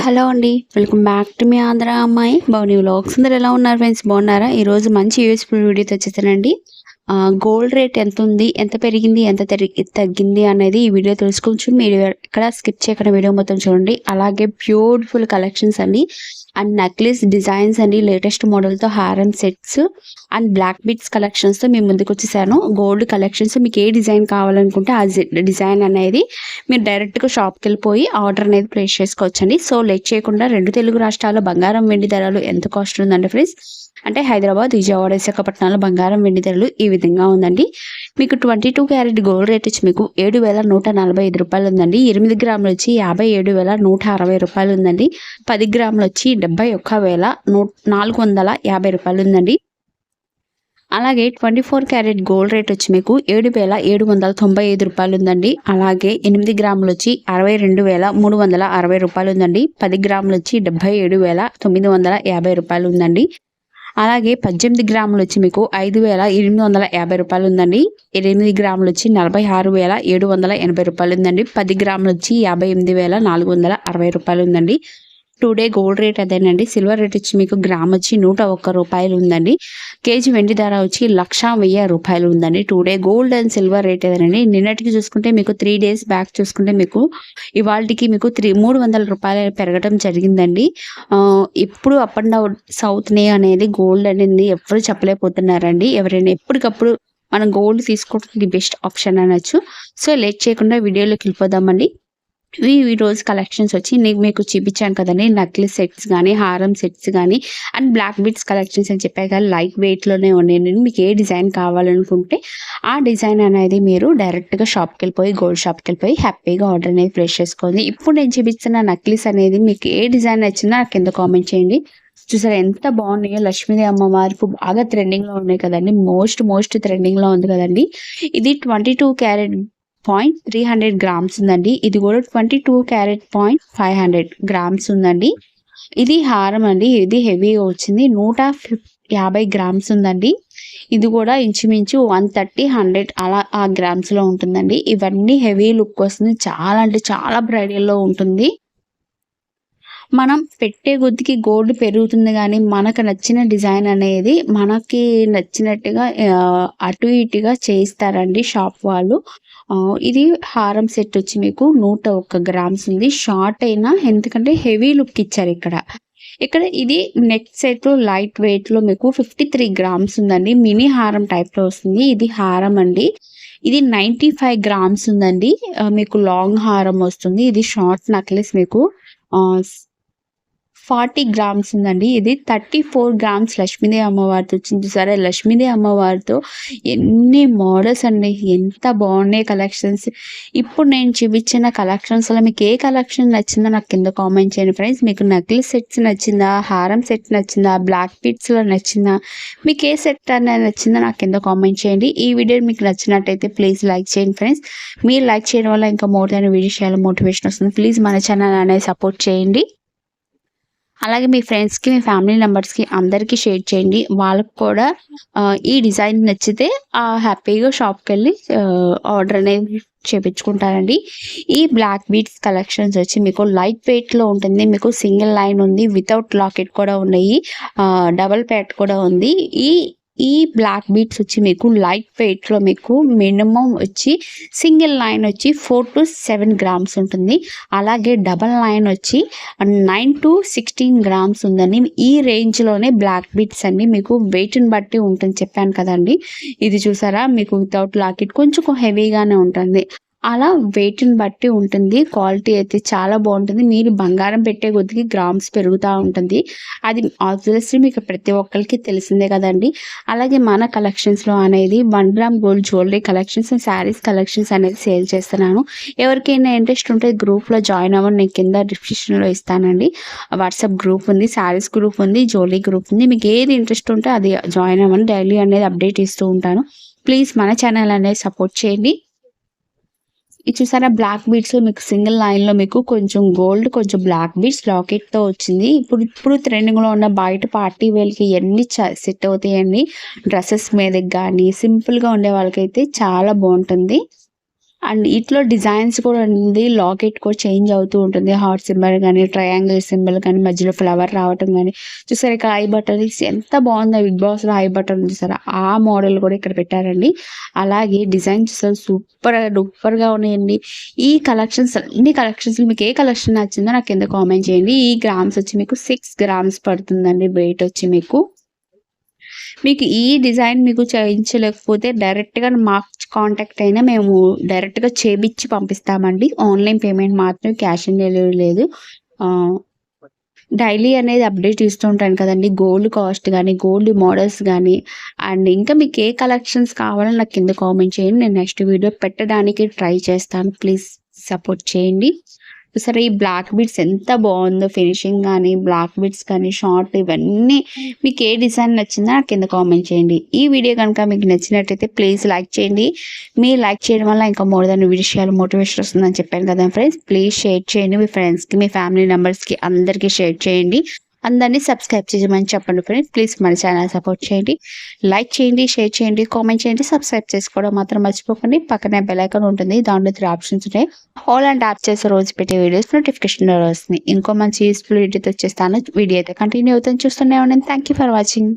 Hello అండి. Welcome back to me Andhra అమ్మాయి Bhavani vlogs. అందరూ ఎలా ఉన్నారు ఫ్రెండ్స్? బాగున్నారా? ఈరోజు మంచి యూస్ఫుల్ వీడియోతో వచ్చేసానండి. గోల్డ్ రేట్ ఎంత ఉంది, ఎంత పెరిగింది, ఎంత తగ్గింది అనేది ఈ వీడియో తెలుసుకోవచ్చు. మీరు ఇక్కడ స్కిప్ చేయకుండా వీడియో మొత్తం చూడండి. అలాగే బ్యూటిఫుల్ కలెక్షన్స్ అండి అండ్ నెక్లెస్ డిజైన్స్ అండి, లేటెస్ట్ మోడల్తో హారం సెట్స్ అండ్ బ్లాక్ బీట్స్ కలెక్షన్స్తో మేము ముందుకు వచ్చేసాను. గోల్డ్ కలెక్షన్స్ మీకు ఏ డిజైన్ కావాలనుకుంటే ఆ డిజైన్ అనేది మీరు డైరెక్ట్గా షాప్కి వెళ్ళిపోయి ఆర్డర్ అనేది ప్లేస్ చేసుకోవచ్చండి. సో లేట్ చేయకుండా రెండు తెలుగు రాష్ట్రాల్లో బంగారం వెండి ధరలు ఎంత కాస్ట్ ఉందండి ఫ్రెండ్స్ అంటే హైదరాబాద్, విజయవాడ, విశాఖపట్నంలో బంగారం వెండి ధరలు ఈ విధంగా ఉందండి. మీకు 22 క్యారెట్ గోల్డ్ రేట్ వచ్చి మీకు 7,145 రూపాయలు ఉందండి. 8 గ్రాములు వచ్చి 57,160 రూపాయలు ఉందండి. 10 గ్రాములు వచ్చి 71,450 రూపాయలు ఉందండి. అలాగే 24 క్యారెట్ గోల్డ్ రేట్ వచ్చి మీకు 7,795 రూపాయలు ఉందండి. అలాగే 8 గ్రాములు వచ్చి 62,360 రూపాయలు ఉందండి. 10 గ్రాములు వచ్చి 77,950 రూపాయలు ఉందండి. అలాగే 18 గ్రాములు వచ్చి మీకు 5,850 రూపాయలు ఉందండి. 8 గ్రాములు వచ్చి 46,780 రూపాయలు ఉందండి. 10 గ్రాములు వచ్చి 58,460 రూపాయలు ఉందండి. టుడే గోల్డ్ రేట్ అదేనండి. సిల్వర్ రేట్ వచ్చి మీకు గ్రామ్ వచ్చి 101 రూపాయలు ఉందండి. కేజీ వెండి ధర వచ్చి 1,10,000 రూపాయలు ఉందండి. Today gold and silver rate అదేనండి. నిన్నటికి చూసుకుంటే మీకు 3 days బ్యాక్ చూసుకుంటే మీకు ఇవాళకి మీకు 300 రూపాయలు పెరగడం జరిగిందండి. ఇప్పుడు అప్ అండ్ డౌన్ సౌత్నే అనేది గోల్డ్ అనేది ఎవరు చెప్పలేకపోతున్నారండి. ఎవరైనా ఎప్పటికప్పుడు మనం గోల్డ్ తీసుకోవడానికి బెస్ట్ ఆప్షన్ అనొచ్చు. సో లేట్ చేయకుండా వీడియోలోకి వెళ్ళిపోదామండి. ఈ రోజు కలెక్షన్స్ వచ్చి నేను మీకు చూపించాను కదండి, నక్లెస్ సెట్స్ కానీ, హారం సెట్స్ కానీ అండ్ బ్లాక్ బీట్స్ కలెక్షన్స్ అని చెప్పాయి కదా, లైట్ వెయిట్లోనే ఉన్నాయండి. మీకు ఏ డిజైన్ కావాలనుకుంటే ఆ డిజైన్ అనేది మీరు డైరెక్ట్గా షాప్కి వెళ్ళిపోయి, గోల్డ్ షాప్కి వెళ్ళిపోయి హ్యాపీగా ఆర్డర్ అనేది ప్లేస్ చేసుకోండి. ఇప్పుడు నేను చూపిస్తున్న నక్లెస్ అనేది మీకు ఏ డిజైన్ నచ్చిందో నాకు కింద కామెంట్ చేయండి. చూసారా ఎంత బాగున్నాయో, లక్ష్మీదేవి అమ్మవారికి బాగా ట్రెండింగ్లో ఉన్నాయి కదండి, మోస్ట్ ట్రెండింగ్లో ఉంది కదండి. ఇది 22 క్యారెట్ 0.300 గ్రామ్స్ ఉందండి. ఇది కూడా 22 క్యారెట్ 0.500 గ్రామ్స్ ఉందండి. ఇది హారం అండి. ఇది హెవీగా వచ్చింది. 150 గ్రామ్స్ ఉందండి. ఇది కూడా ఇంచుమించు 130-100 అలా ఆ గ్రామ్స్లో ఉంటుందండి. ఇవన్నీ హెవీ లుక్ వస్తుంది. చాలా అంటే చాలా బ్రైడల్లో ఉంటుంది. మనం పెట్టే కొద్దికి గోల్డ్ పెరుగుతుంది కానీ మనకు నచ్చిన డిజైన్ అనేది మనకి నచ్చినట్టుగా అటు ఇటుగా చేయిస్తారండి షాప్ వాళ్ళు. ఇది హారం సెట్ వచ్చి మీకు 101 గ్రామ్స్ ఉంది. షార్ట్ అయినా ఎందుకంటే హెవీ లుక్ ఇచ్చారు ఇక్కడ ఇది నెక్ సెట్ లైట్ వెయిట్ లో మీకు 53 గ్రామ్స్ ఉందండి. మినీ హారం టైప్ లో వస్తుంది. ఇది హారం అండి. ఇది 95 గ్రామ్స్ ఉందండి. మీకు లాంగ్ హారం వస్తుంది. ఇది షార్ట్ నెక్లెస్ మీకు 40 గ్రామ్స్ ఉందండి. ఇది 34 గ్రామ్స్ లక్ష్మీదేవి అమ్మవారితో వచ్చింది. సరే లక్ష్మీదేవి అమ్మవారితో ఎన్ని మోడల్స్ అండి, ఎంత బాగున్నాయి కలెక్షన్స్. ఇప్పుడు నేను చూపించిన కలెక్షన్స్లో మీకు ఏ కలెక్షన్ నచ్చిందో నాకు కింద కామెంట్ చేయండి ఫ్రెండ్స్. మీకు నెక్లెస్ సెట్స్ నచ్చిందా, హారం సెట్ నచ్చిందా, బ్లాక్ బీట్స్లో నచ్చిందా, మీకు ఏ సెట్ అనేది నచ్చిందో నాకు కింద కామెంట్ చేయండి. ఈ వీడియో మీకు నచ్చినట్టయితే ప్లీజ్ లైక్ చేయండి ఫ్రెండ్స్. మీరు లైక్ చేయడం వల్ల ఇంకా మోర్ దాని వీడియో చేయాలి మోటివేషన్ వస్తుంది. ప్లీజ్ మన ఛానల్ అనేది సపోర్ట్ చేయండి. అలాగే మీ ఫ్రెండ్స్కి, మీ ఫ్యామిలీ మెంబర్స్కి అందరికీ షేర్ చేయండి. వాళ్ళకు కూడా ఈ డిజైన్ నచ్చితే హ్యాపీగా షాప్కి వెళ్ళి ఆర్డర్ అనేది చేపించుకుంటారండి. ఈ బ్లాక్ బీట్స్ కలెక్షన్స్ వచ్చి మీకు లైట్ వెయిట్లో ఉంటుంది. మీకు సింగిల్ లైన్ ఉంది, వితౌట్ లాకెట్ కూడా ఉన్నాయి, డబల్ ప్యాట్ కూడా ఉంది. ఈ బ్లాక్ బీట్స్ వచ్చి మీకు లైట్ వెయిట్లో మీకు మినిమం వచ్చి సింగిల్ లైన్ వచ్చి 4 to 7 గ్రామ్స్ ఉంటుంది. అలాగే డబల్ లైన్ వచ్చి 9 to 16 గ్రామ్స్ ఉందండి. ఈ రేంజ్లోనే బ్లాక్ బీట్స్ అన్ని మీకు వెయిట్ని బట్టి ఉంటుంది చెప్పాను కదండి. ఇది చూసారా మీకు వితౌట్ లాకెట్ కొంచెం హెవీగానే ఉంటుంది. అలా వెయిట్ని బట్టి ఉంటుంది. క్వాలిటీ అయితే చాలా బాగుంటుంది. మీరు బంగారం పెట్టే కొద్దికి గ్రామ్స్ పెరుగుతూ ఉంటుంది. అది ఆబ్వియస్లీ మీకు ప్రతి ఒక్కరికి తెలిసిందే కదండి. అలాగే మన కలెక్షన్స్లో అనేది 1 gram gold jewellery collections, saris collections అనేది సేల్ చేస్తున్నాను. ఎవరికైనా ఇంట్రెస్ట్ ఉంటే గ్రూప్లో జాయిన్ అవ్వండి. నేను కింద డిస్క్రిప్షన్లో ఇస్తానండి. వాట్సాప్ గ్రూప్ ఉంది, శారీస్ గ్రూప్ ఉంది, జ్యువెలరీ గ్రూప్ ఉంది. మీకు ఏది ఇంట్రెస్ట్ ఉంటే అది జాయిన్ అవ్వండి. డైలీ అనేది అప్డేట్ ఇస్తూ ఉంటాను. ప్లీజ్ మన ఛానల్ అనేది సపోర్ట్ చేయండి. ఇది చూసారా బ్లాక్ బీడ్స్ మీకు సింగిల్ లైన్లో మీకు కొంచెం గోల్డ్, కొంచెం బ్లాక్ బీడ్స్ లాకెట్తో వచ్చింది. ఇప్పుడు ట్రెండింగ్లో ఉన్న బయట పార్టీ వేర్కి ఎన్ని సెట్ అవుతాయండి. డ్రెస్సెస్ మీదకి కానీ సింపుల్గా ఉండే వాళ్ళకైతే చాలా బాగుంటుంది. అండ్ ఇట్లో డిజైన్స్ కూడా ఉంది. లాకెట్ కూడా చేంజ్ అవుతూ ఉంటుంది. హార్ట్ సింబల్ గానీ, ట్రయాంగిల్ సింబల్ కానీ, మధ్యలో ఫ్లవర్ రావటం గానీ, చూసారా ఇక్కడ ఐ బటన్ ఎంత బాగుందో. బిగ్ బాస్‌లో ఐ బటన్ చూసారా? ఆ మోడల్ కూడా ఇక్కడ పెట్టారండి. అలాగే డిజైన్స్ అసలు సూపర్ డూపర్‌గా ఉన్నాయండి. ఈ కలెక్షన్స్ అన్ని కలెక్షన్స్‌లో మీకు ఏ కలెక్షన్ నచ్చిందో నాకు కింద కామెంట్ చేయండి. ఈ గ్రామ్స్ వచ్చి మీకు 6 గ్రామ్స్ పడుతుందండి వెయిట్ వచ్చి మీకు. మీకు ఈ డిజైన్ మీకు చేయించలేకపోతే డైరెక్ట్‌గా మాకు కాంటాక్ట్ అయినా మేము డైరెక్ట్‌గా చేపిచ్చి పంపిస్తామండి. ఆన్‌లైన్ పేమెంట్ మాత్రమే, క్యాష్ ఆన్ డెలివరీ లేదు. ఆహ్, డైలీ అనేది అప్డేట్ ఇస్తూ ఉంటాను కదండీ. గోల్డ్ కాస్ట్ గానీ, గోల్డ్ మోడల్స్ గానీ, అండ్ ఇంకా మీకు ఏ కలెక్షన్స్ కావాలో నాకు కింద కామెంట్ చేయండి. నేను నెక్స్ట్ వీడియో పెట్టడానికి ట్రై చేస్తాను. ప్లీజ్ సపోర్ట్ చేయండి. చూసారా ఈ బ్లాక్ బీడ్స్ ఎంత బాగుందో. ఫినిషింగ్ కానీ, బ్లాక్ బీడ్స్ కానీ, షార్ట్ ఇవన్నీ మీకు ఏ డిజైన్ నచ్చిందో నాకు కింద కామెంట్ చేయండి. ఈ వీడియో కనుక మీకు నచ్చినట్టయితే ప్లీజ్ లైక్ చేయండి. మీరు లైక్ చేయడం వల్ల ఇంకా మోర్ దాన్ విషయాలు మోటివేషన్ వస్తుందని చెప్పాను కదా ఫ్రెండ్స్. ప్లీజ్ షేర్ చేయండి. మీ ఫ్రెండ్స్కి, మీ ఫ్యామిలీ మెంబర్స్కి అందరికీ షేర్ చేయండి. అందరినీ సబ్స్క్రైబ్ చేయమని చెప్పండి ఫ్రెండ్స్. ప్లీజ్ మన ఛానల్ సపోర్ట్ చేయండి. లైక్ చేయండి, షేర్ చేయండి, కామెంట్ చేయండి, సబ్స్క్రైబ్ చేసుకోవడం మాత్రం మర్చిపోకండి. పక్కనే బెల్ ఐకాన్ ఉంటుంది. దాంట్లో 3 ఆప్షన్స్ ఉంటాయి. ఆల్ అండ్ ట్యాప్ చేసి రోజు పెట్టే వీడియోస్ నోటిఫికేషన్ వస్తుంది. ఇంకో మంచి యూస్ఫుల్ వీడియోతో వచ్చేస్తాను. వీడియో అయితే కంటిన్యూ అవుతుంది. చూస్తూనే ఉండండి. Thank you for watching.